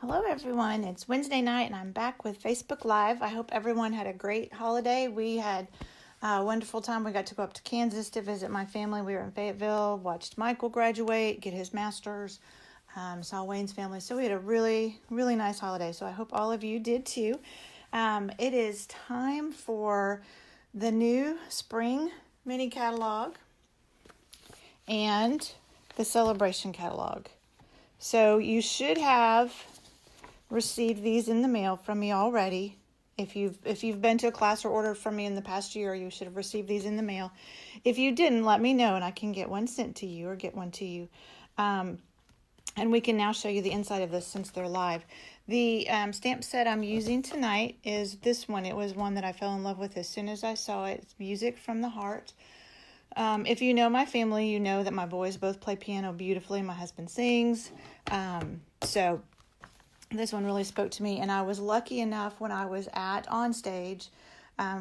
Hello everyone, it's Wednesday night and I'm back with Facebook Live. I hope everyone had a great holiday. We had a wonderful time. We got to go up to Kansas to visit my family. We were in Fayetteville, watched Michael graduate, get his master's, saw Wayne's family. So we had a really, really nice holiday. So I hope all of you did too. It is time for the new spring mini catalog and the celebration catalog. So you should have received these in the mail from me already. If you've been to a class or ordered from me in the past year, you should have received these in the mail. If you didn't, let me know and I can get one sent to you or get one to you. And we can now show you the inside of this since they're live. The stamp set I'm using tonight is this one. It was one that I fell in love with as soon as I saw it. It's Music from the Heart. If you know my family, you know that my boys both play piano beautifully. My husband sings. So this one really spoke to me, and I was lucky enough when I was at On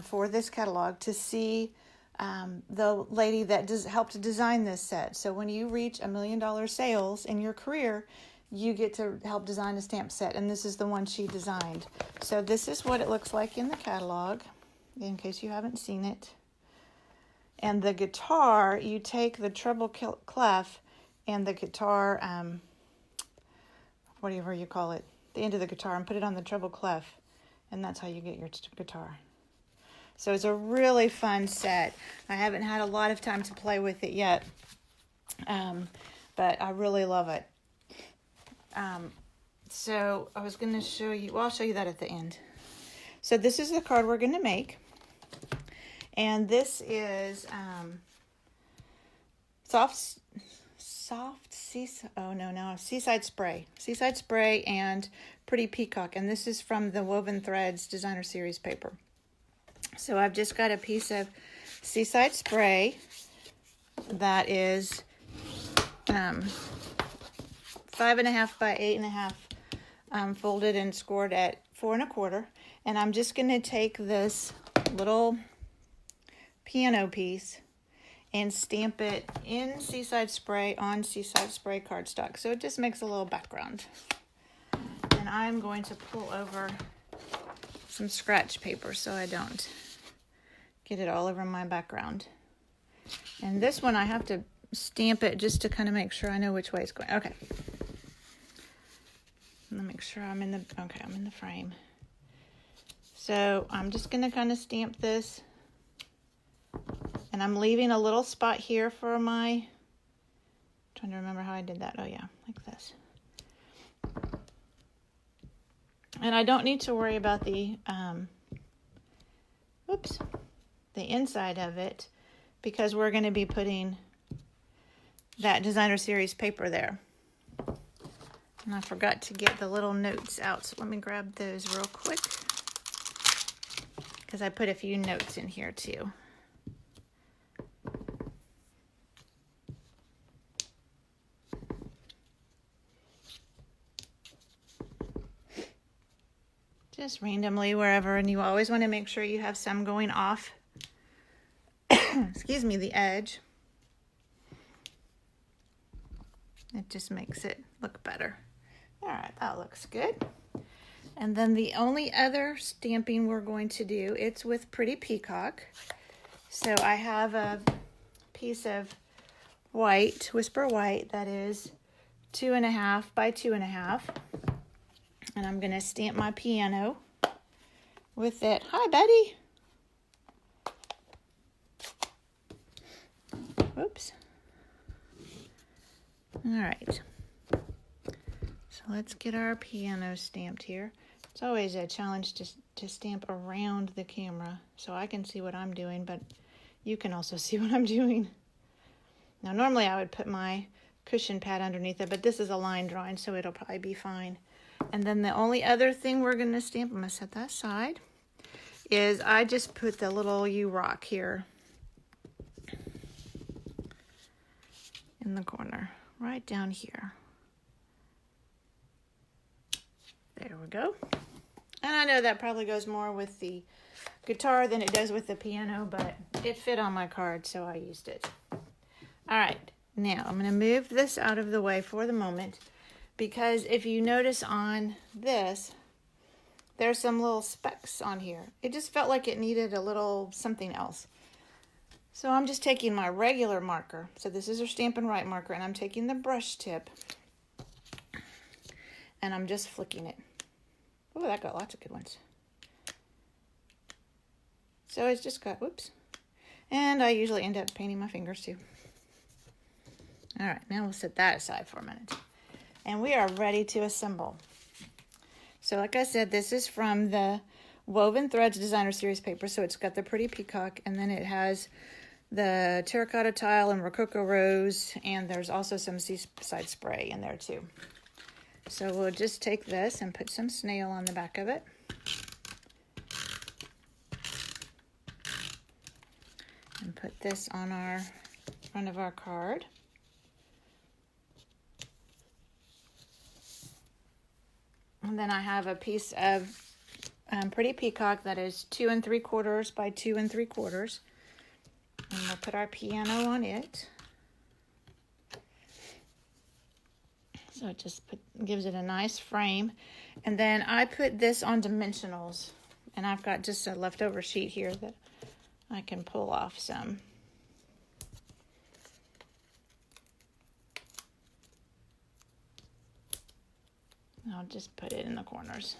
for this catalog to see the lady that helped design this set. So when you reach $1 million sales in your career, you get to help design a stamp set, and this is the one she designed. So this is what it looks like in the catalog, in case you haven't seen it. And the guitar, you take the treble clef and the guitar, whatever you call it, the end of the guitar, and put it on the treble clef, and that's how you get your guitar. So it's a really fun set. I haven't had a lot of time to play with it yet, but I really love it. So I was going to show you, well, I'll show you that at the end. So this is the card we're going to make, and this is Seaside Spray and Pretty Peacock, and this is from the Woven Threads Designer Series paper. So I've just got a piece of Seaside Spray that is 5.5 by 8.5 folded and scored at 4 1/4, and I'm just going to take this little piano piece and stamp it in Seaside Spray on Seaside Spray cardstock. So it just makes a little background. And I'm going to pull over some scratch paper so I don't get it all over my background. And this one I have to stamp it just to kind of make sure I know which way it's going. Okay. Let me make sure I'm in the frame. So I'm just going to kind of stamp this. And I'm leaving a little spot here for my, trying to remember how I did that. Oh yeah, like this. And I don't need to worry about the inside of it, because we're going to be putting that Designer Series paper there. And I forgot to get the little notes out, so let me grab those real quick, because I put a few notes in here too. Just randomly wherever, and you always want to make sure you have some going off excuse me, the edge. It just makes it look better. All right, that looks good. And then the only other stamping we're going to do, it's with Pretty Peacock. So I have a piece of white, Whisper White, that is 2.5 by 2.5. And I'm going to stamp my piano with it. Hi, Betty. Oops. All right. So let's get our piano stamped here. It's always a challenge to stamp around the camera so I can see what I'm doing, but you can also see what I'm doing. Now, normally I would put my cushion pad underneath it, but this is a line drawing, so it'll probably be fine. And then the only other thing we're going to stamp, I'm going to set that aside, is I just put the little U-Rock here in the corner, right down here. There we go. And I know that probably goes more with the guitar than it does with the piano, but it fit on my card, so I used it. All right, now I'm going to move this out of the way for the moment, because if you notice on this, there's some little specks on here. It just felt like it needed a little something else. So I'm just taking my regular marker. So this is our Stampin' Write marker, and I'm taking the brush tip and I'm just flicking it. Oh, that got lots of good ones. So it's just got, whoops. And I usually end up painting my fingers too. All right, now we'll set that aside for a minute. And we are ready to assemble. So like I said, this is from the Woven Threads Designer Series paper. So it's got the pretty peacock, and then it has the terracotta tile and rococo rose, and there's also some seaside spray in there too. So we'll just take this and put some snail on the back of it. And put this on our front of our card. And then I have a piece of pretty peacock that is 2 3/4 by 2 3/4. And we'll put our piano on it. So it just gives it a nice frame. And then I put this on dimensionals. And I've got just a leftover sheet here that I can pull off some. I'll just put it in the corners.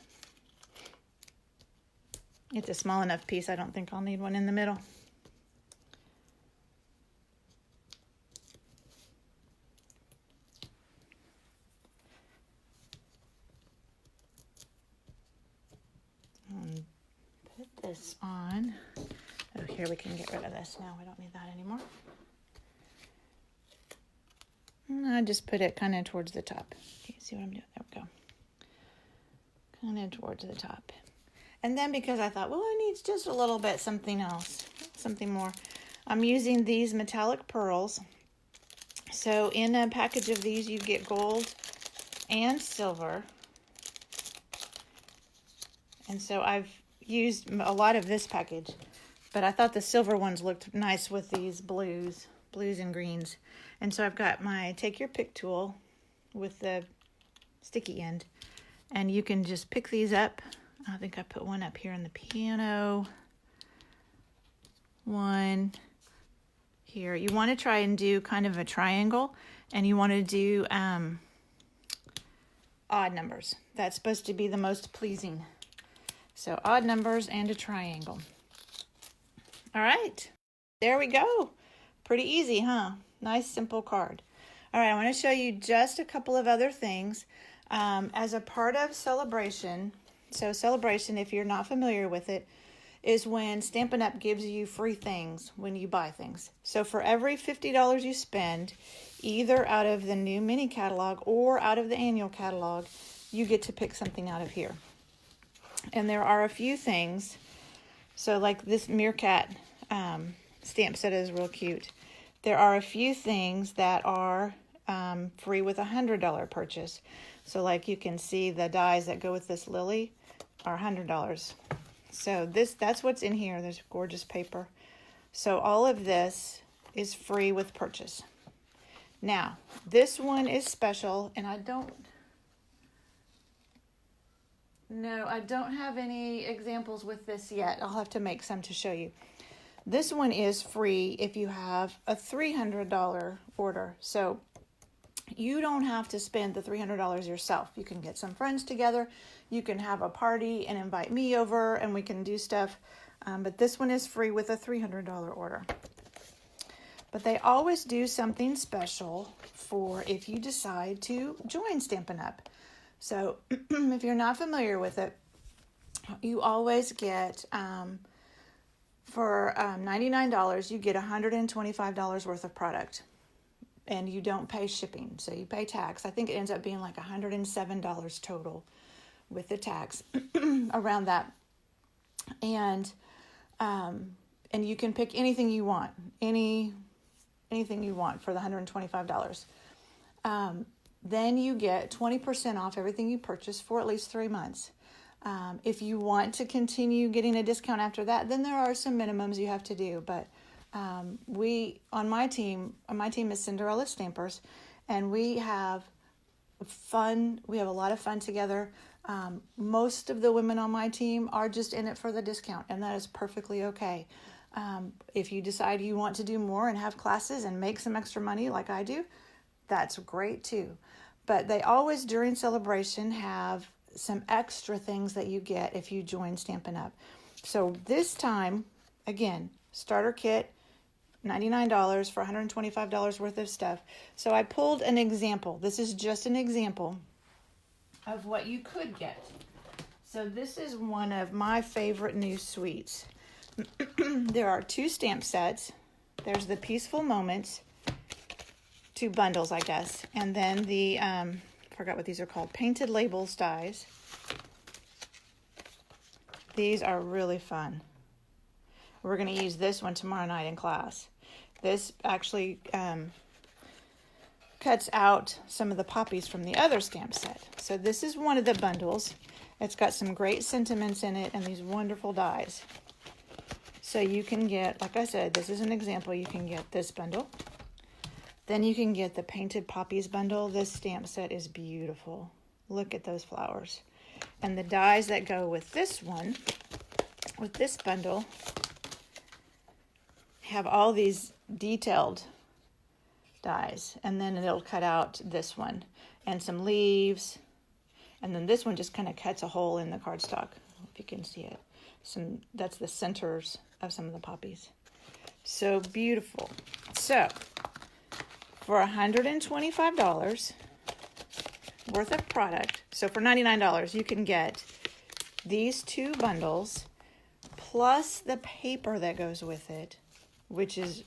It's a small enough piece, I don't think I'll need one in the middle. And put this on. Oh, here we can get rid of this now. We don't need that anymore. And I just put it kind of towards the top. Okay, see what I'm doing? There we go. Kind of towards the top. And then because I thought, well, it needs just a little bit something else, something more, I'm using these metallic pearls. So in a package of these, you get gold and silver. And so I've used a lot of this package, but I thought the silver ones looked nice with these blues and greens. And so I've got my take your pick tool with the sticky end, and you can just pick these up. I think I put one up here on the piano. One here. You want to try and do kind of a triangle, and you want to do odd numbers. That's supposed to be the most pleasing. So odd numbers and a triangle. All right, there we go. Pretty easy, huh? Nice, simple card. All right, I want to show you just a couple of other things. As a part of Celebration, so Celebration, if you're not familiar with it, is when Stampin' Up! Gives you free things when you buy things. So for every $50 you spend, either out of the new mini catalog or out of the annual catalog, you get to pick something out of here. And there are a few things. So like this meerkat stamp set is real cute. There are a few things that are free with a $100 purchase. So like you can see the dies that go with this lily are $100. So that's what's in here. There's gorgeous paper. So all of this is free with purchase. Now, this one is special, and I don't have any examples with this yet. I'll have to make some to show you. This one is free if you have a $300 order. So you don't have to spend the $300 yourself. You can get some friends together. You can have a party and invite me over, and we can do stuff. But this one is free with a $300 order. But they always do something special for if you decide to join Stampin' Up! So if you're not familiar with it, you always get, for $99, you get $125 worth of product. And you don't pay shipping, so you pay tax. I think it ends up being like $107 total with the tax, around that. And you can pick anything you want, anything you want for the $125. Then you get 20% off everything you purchase for at least 3 months. If you want to continue getting a discount after that, then there are some minimums you have to do. But my team is Cinderella Stampers, and we have fun. We have a lot of fun together. Most of the women on my team are just in it for the discount, and that is perfectly okay. If you decide you want to do more and have classes and make some extra money like I do, that's great too. But they always, during celebration, have some extra things that you get if you join Stampin' Up. So this time, again, starter kit, $99 for $125 worth of stuff. So I pulled an example. This is just an example of what you could get. So this is one of my favorite new sweets. There are 2 stamp sets. There's the Peaceful Moments, 2 bundles, I guess. And then the, forgot what these are called, Painted Labels dies. These are really fun. We're going to use this one tomorrow night in class. This actually cuts out some of the poppies from the other stamp set. So this is one of the bundles. It's got some great sentiments in it and these wonderful dies. So you can get, like I said, this is an example. You can get this bundle. Then you can get the Painted Poppies bundle. This stamp set is beautiful. Look at those flowers. And the dies that go with this one, with this bundle, have all these detailed dies. And then it'll cut out this one and some leaves. And then this one just kind of cuts a hole in the cardstock, if you can see it. That's the centers of some of the poppies. So beautiful. So for $125 worth of product, so for $99 you can get these 2 bundles plus the paper that goes with it, which is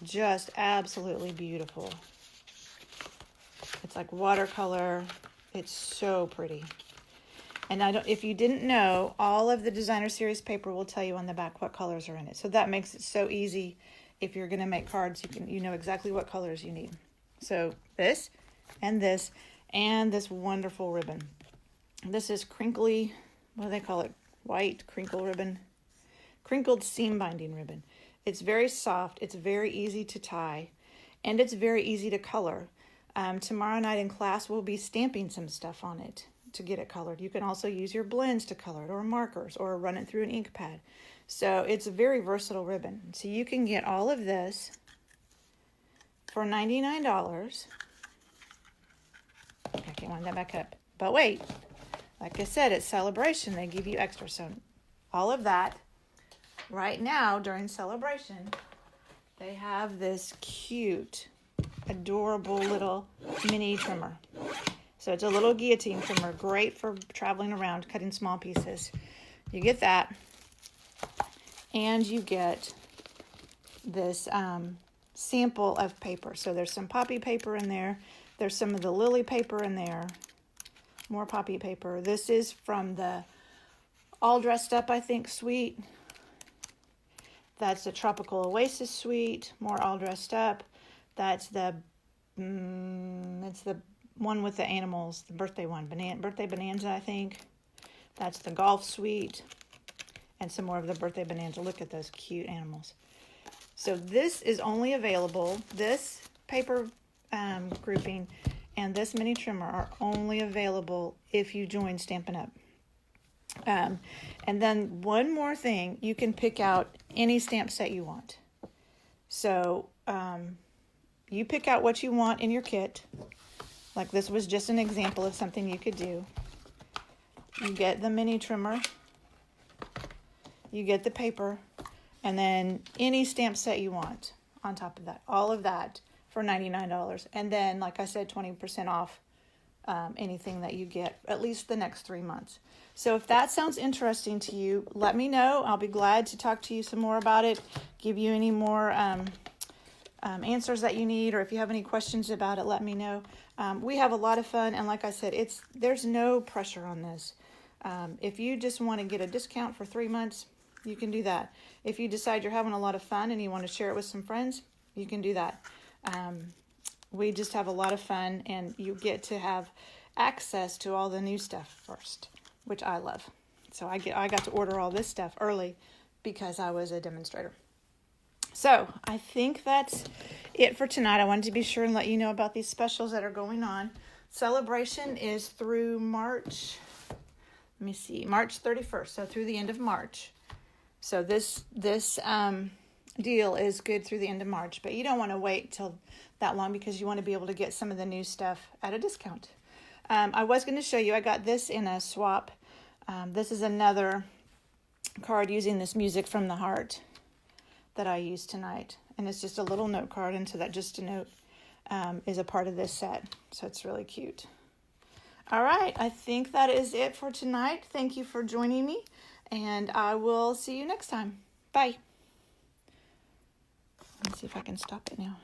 just absolutely beautiful. It's like watercolor. It's so pretty. And if you didn't know, all of the Designer Series paper will tell you on the back what colors are in it. So that makes it so easy. If you're going to make cards, you know exactly what colors you need. So this and this wonderful ribbon. This is crinkly, what do they call it? White crinkle ribbon. Crinkled seam binding ribbon. It's very soft. It's very easy to tie. And it's very easy to color. Tomorrow night in class, we'll be stamping some stuff on it to get it colored. You can also use your blends to color it, or markers, or run it through an ink pad. So it's a very versatile ribbon. So you can get all of this for $99. I can't wind that back up. But wait, like I said, it's celebration. They give you extra. So all of that, right now during celebration, they have this cute, adorable little mini trimmer. So it's a little guillotine trimmer, great for traveling around, cutting small pieces. You get that, and you get this sample of paper. So there's some poppy paper in there. There's some of the lily paper in there. More poppy paper. This is from the All Dressed Up, I think, suite. That's the Tropical Oasis suite. More All Dressed Up. That's the it's the one with the animals, the birthday one, Birthday Bonanza, I think. That's the Golf suite, and some more of the Birthday Bonanza. Look at those cute animals. So this is only available, this paper grouping and this mini trimmer are only available if you join Stampin' Up. And then one more thing, you can pick out any stamp set you want. So you pick out what you want in your kit. Like this was just an example of something you could do. You get the mini trimmer, you get the paper, and then any stamp set you want on top of that. All of that for $99. And then, like I said, 20% off anything that you get, at least the next 3 months. So if that sounds interesting to you, let me know. I'll be glad to talk to you some more about it, give you any more answers that you need, or if you have any questions about it, let me know. We have a lot of fun, and like I said, there's no pressure on this. If you just want to get a discount for 3 months, you can do that. If you decide you're having a lot of fun and you want to share it with some friends, you can do that. We just have a lot of fun, and you get to have access to all the new stuff first, which I love. So I got to order all this stuff early because I was a demonstrator. So I think that's it for tonight. I wanted to be sure and let you know about these specials that are going on. Celebration is through March, let me see, March 31st, so through the end of March. So this deal is good through the end of March, but you don't want to wait till that long because you want to be able to get some of the new stuff at a discount. I was going to show you, I got this in a swap. This is another card using this Music from the Heart that I used tonight. And it's just a little note card, and so that just a note is a part of this set. So it's really cute. All right, I think that is it for tonight. Thank you for joining me, and I will see you next time. Bye. Let's see if I can stop it now.